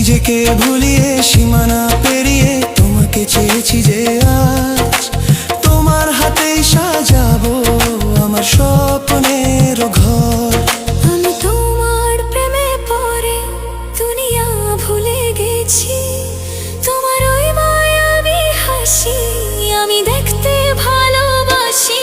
নিজেকে ভুলিয়ে সীমানা পেরিয়ে তোমাকে চেয়েছি যে আজ তোমার হাতেই সাজাবো আমার স্বপ্নের ঘর। আমি তোমার প্রেমে পড়ে দুনিয়া ভুলে গেছি, তোমার ওই মায়াবী হাসি আমি দেখতে ভালোবাসি।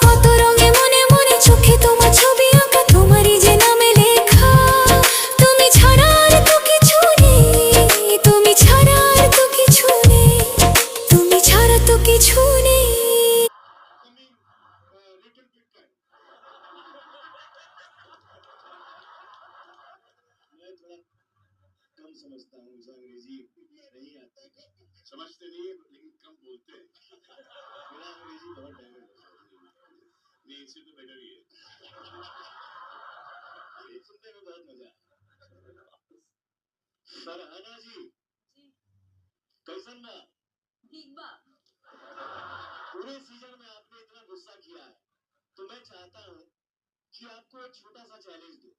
কত রঙে মনে মনে চোখে তোমার ছবি আঁকা, তোমারই যে নামে লেখা। তুমি ছাড়া আর তো কিছু নেই, তুমি ছাড়া আর তো কিছু নেই, তুমি ছাড়া তো কিছু নেই। मैं थोड़ा कम समझता हूँ, मुझे अंग्रेजी नहीं आता। समझते नहीं है लेकिन कम बोलते हैं। मेरा अंग्रेजी बहुत डैमेज है, नहीं इससे तो बेटर ही है। ये सुनने में बहुत मजा आया। फरहाना जी कैसन बा? ठीक बा। पूरे सीजन में आपने इतना गुस्सा किया है, तो मैं चाहता हूँ कि आपको एक छोटा सा चैलेंज दूं।